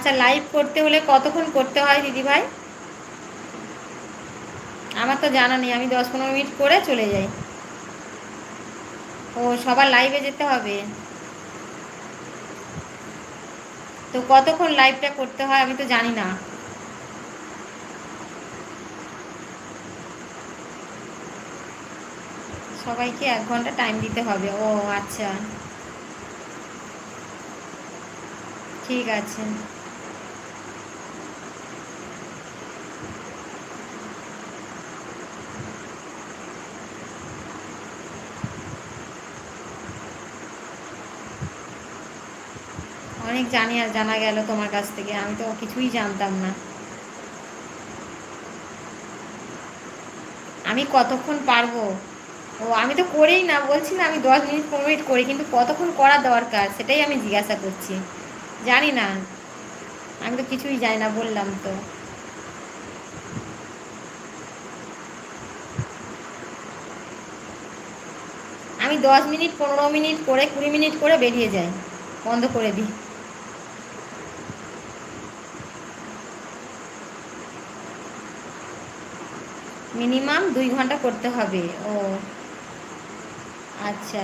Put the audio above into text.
আচ্ছা, লাইভ করতে হলে কতক্ষণ করতে হয় দিদিভাই? আমার তো জানা নেই, আমি 10-15 মিনিট করে চলে যাই। ও, সবার লাইভে যেতে হবে? তো কতক্ষণ লাইভটা করতে হয় আমি তো জানি না। সবাইকে 1 ঘন্টা টাইম দিতে হবে? ও আচ্ছা, ঠিক আছে। অনেক জানা গেল তোমার কাছ থেকে, আমি তো কিছুই জানতাম না। আমি কতক্ষণ পারবো? ও, আমি তো করেই না, বলছি না আমি 10-15 মিনিট করি, কিন্তু কতক্ষণ করা দরকার সেটাই আমি জিজ্ঞাসা করছি। জানি না, আমি তো কিছুই জানি না, বললাম তো। আমি 10 মিনিট, 15 মিনিট করে, 20 মিনিট করে বেরিয়ে যাই, বন্ধ করে দিই। মিনিমাম 2 ঘন্টা করতে হবে? ও আচ্ছা।